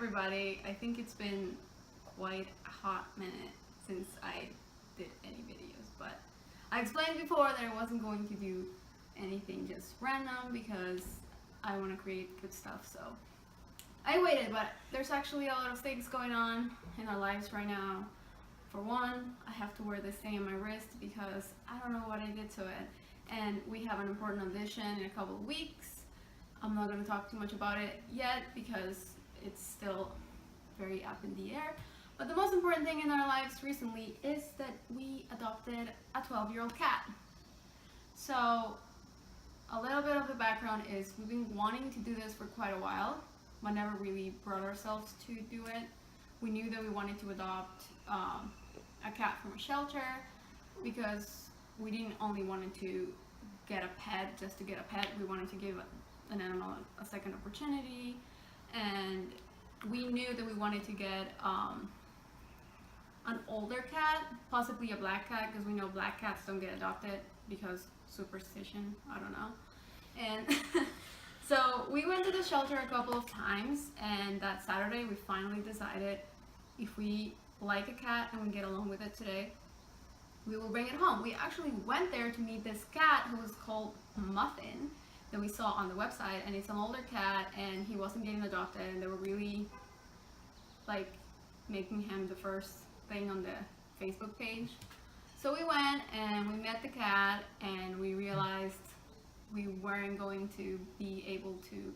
everybody. I think it's been quite a hot minute since I did any videos, but I explained before that I wasn't going to do anything just random because I want to create good stuff, so I waited. But there's actually a lot of things going on in our lives right now. For one, I have to wear this thing on my wrist because I don't know what I did to it, and we have an important audition in a couple of weeks. I'm not going to talk too much about it yet because it's still very up in the air. But the most important thing in our lives recently is that we adopted a 12-year-old cat. So a little bit of the background is we've been wanting to do this for quite a while, but never really brought ourselves to do it. We knew that we wanted to adopt a cat from a shelter because we didn't only want to get a pet just to get a pet. We wanted to give an animal a second opportunity, and we knew that we wanted to get an older cat, possibly a black cat, because we know black cats don't get adopted because superstition, I don't know. And so we went to the shelter a couple of times, and that Saturday we finally decided if we like a cat and we get along with it today, we will bring it home. We actually went there to meet this cat who was called Muffin that we saw on the website, and it's an older cat and he wasn't getting adopted, and they were really like making him the first thing on the Facebook page. So we went and we met the cat, and we realized we weren't going to be able to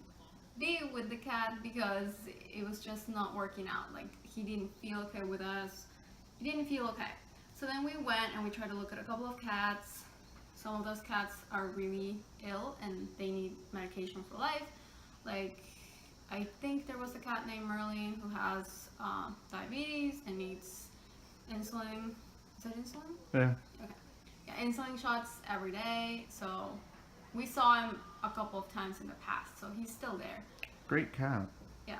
be with the cat because it was just not working out. Like, he didn't feel okay with us. He didn't feel okay. So then we went and we tried to look at a couple of cats. Some of those cats are really ill and they need medication for life. Like, I think there was a cat named Merlin who has diabetes and needs insulin. Is that insulin? Yeah. Okay. Yeah, insulin shots every day. So we saw him a couple of times in the past, so he's still there. Great cat. Yeah.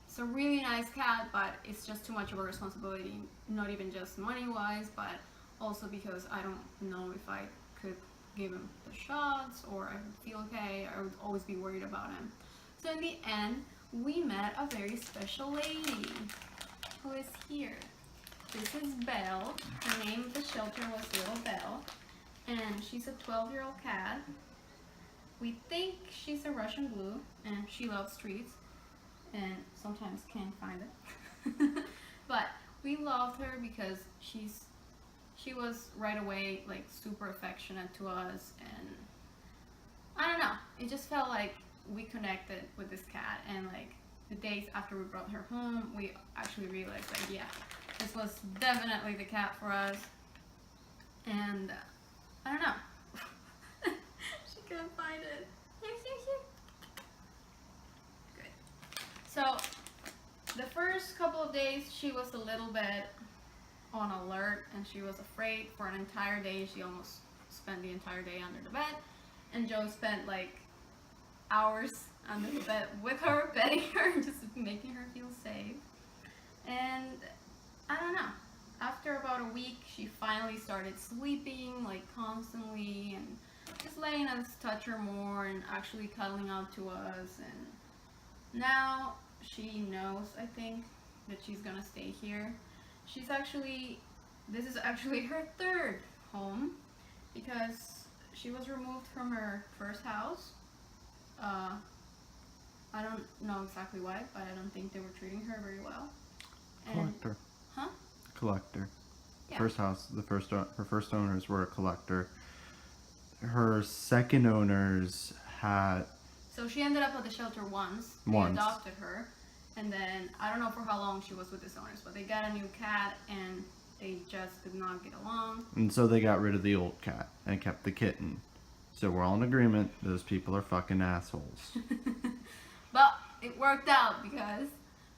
It's a really nice cat, but it's just too much of a responsibility. Not even just money-wise, but also because I don't know if I could give him the shots or I would feel okay. I would always be worried about him. So in the end, we met a very special lady who is here. This is Belle. Her name of the shelter was Little Belle, and she's a 12-year-old cat. We think she's a Russian blue, and she loves treats and sometimes can't find it. But we loved her because she was right away like super affectionate to us, and I don't know, it just felt like we connected with this cat. And like the days after we brought her home, we actually realized like, yeah, this was definitely the cat for us. And I don't know. She couldn't find it. Good. So the first couple of days she was a little bit on alert and she was afraid. For an entire day she almost spent the entire day under the bed, and Joe spent like hours under the bed with her, petting her, just making her feel safe. And I don't know, after about a week she finally started sleeping like constantly and just letting us touch her more and actually cuddling up to us. And now she knows, I think, that she's gonna stay here. This is actually her third home because she was removed from her first house. I don't know exactly why, but I don't think they were treating her very well. Collector. Huh? Collector. Yeah. First house, her first owners were a collector. Her second owners had... So she ended up at the shelter once. They adopted her, and then I don't know for how long she was with these owners, but they got a new cat and they just did not get along. And so they got rid of the old cat and kept the kitten. So we're all in agreement, those people are fucking assholes. But it worked out because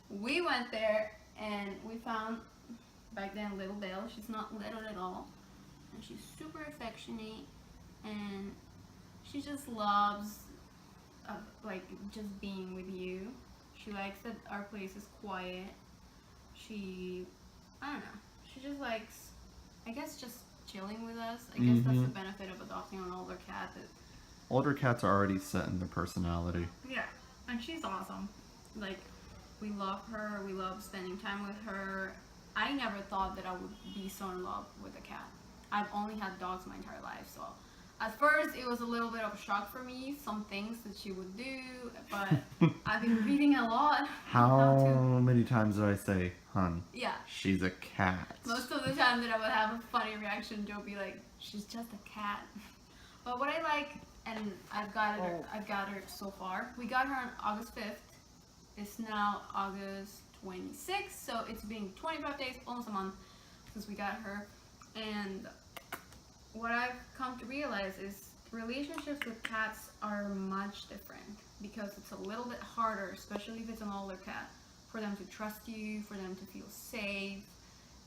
we went there and we found back then Little Belle. She's not little at all, and she's super affectionate, and she just loves like just being with you. She likes that our place is quiet. I don't know, she just likes, I guess, just chilling with us. I guess that's the benefit of adopting an older cat. Older cats are already set in their personality. Yeah, and she's awesome. Like, We love her. We love spending time with her. I never thought that I would be so in love with a cat. I've only had dogs my entire life, so at first it was a little bit of a shock for me, some things that she would do, but I've been reading a lot. How many times did I say, hun? Yeah. She's a cat. Most of the time that I would have a funny reaction, Joe would be like, she's just a cat. But what I like, and I've got her so far. We got her on August 5th. It's now August 26th, so it's been 25 days, almost a month, since we got her. And what I've come to realize is relationships with cats are much different because it's a little bit harder, especially if it's an older cat, for them to trust you, for them to feel safe,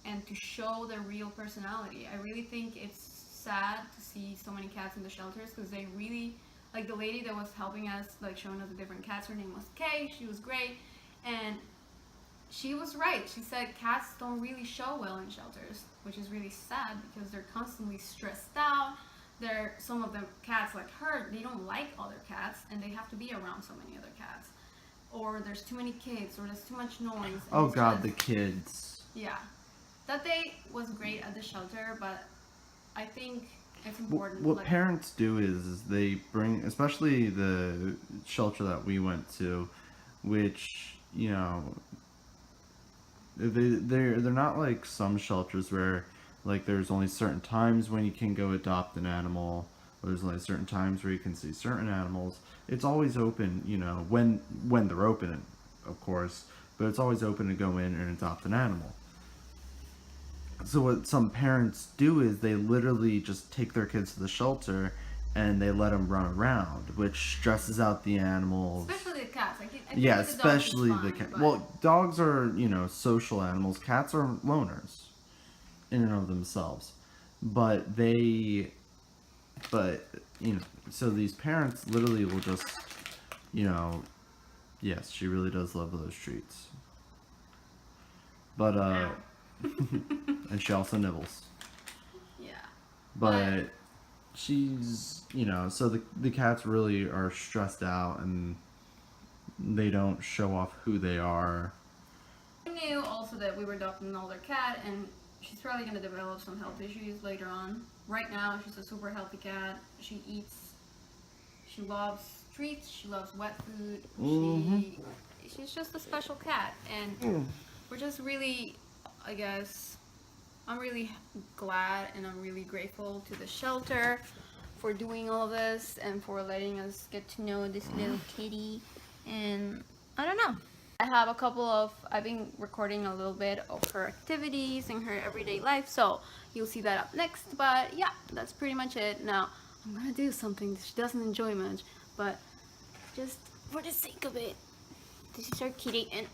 and to show their real personality. I really think it's sad to see so many cats in the shelters because they really, like the lady that was helping us, like showing us the different cats, her name was Kay, she was great, and she was right. She said cats don't really show well in shelters, which is really sad because they're constantly stressed out. Some of the cats like her, they don't like other cats and they have to be around so many other cats. Or there's too many kids, or there's too much noise. Oh God, the kids. Yeah. That day was great at the shelter, but I think it's important. What parents do is they bring, especially the shelter that we went to, which, you know, they're not like some shelters where like there's only certain times when you can go adopt an animal, or there's only certain times where you can see certain animals. It's always open, you know, when they're open, of course, but it's always open to go in and adopt an animal. So what some parents do is they literally just take their kids to the shelter and they let them run around, which stresses out the animals. Especially the cats. I think yeah, the especially dog is the fine, cat. but... Well, dogs are, you know, social animals. Cats are loners in and of themselves. But you know, so these parents literally will just, you know, yes, she really does love those treats. But, and she also nibbles. Yeah. But she's, you know, so the cats really are stressed out and they don't show off who they are. I knew also that we were adopting an older cat and she's probably going to develop some health issues later on. Right now, she's a super healthy cat. She eats, she loves treats, she loves wet food. She's just a special cat, and we're just really, I guess, I'm really glad and I'm really grateful to the shelter for doing all this and for letting us get to know this little kitty. And I don't know. I've been recording a little bit of her activities and her everyday life, so you'll see that up next. But yeah, that's pretty much it. Now, I'm gonna do something that she doesn't enjoy much, but just for the sake of it. This is our kitty, and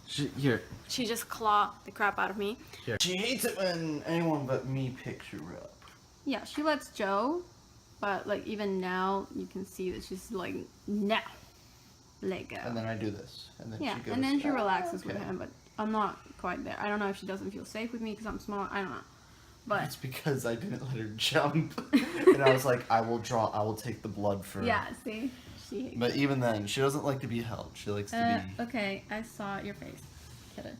she just clawed the crap out of me. Here. She hates it when anyone but me picks her up. Yeah, she lets Joe, but like even now, you can see that she's like, no. Let go. And then I do this, and then yeah, she goes. And then she relaxes with him, but I'm not quite there. I don't know if she doesn't feel safe with me because I'm small. I don't know, but it's because I didn't let her jump, and I was like, I will take the blood for. Yeah, see, she. But even then, she doesn't like to be held. She likes to be. Okay, I saw your face. Get it.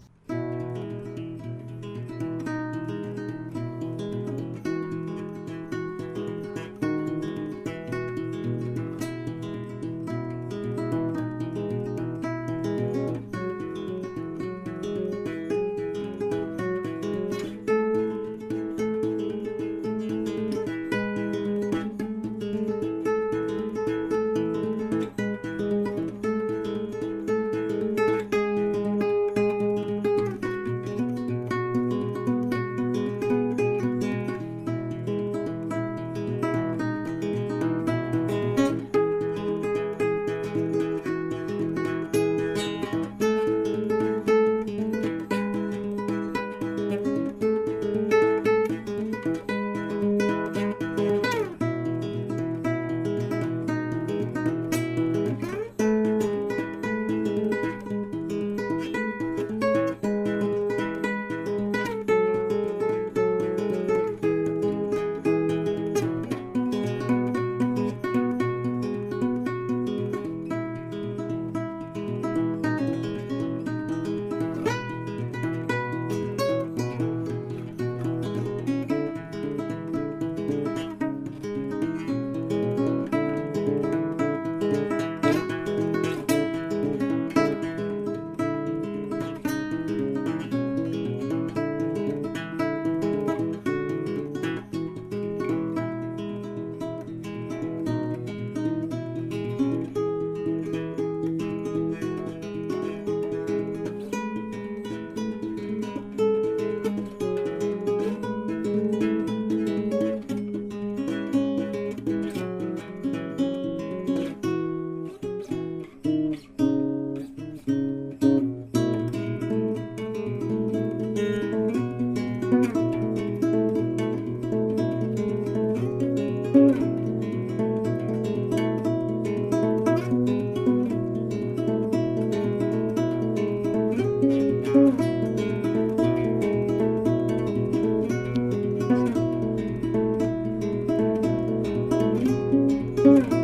Bye.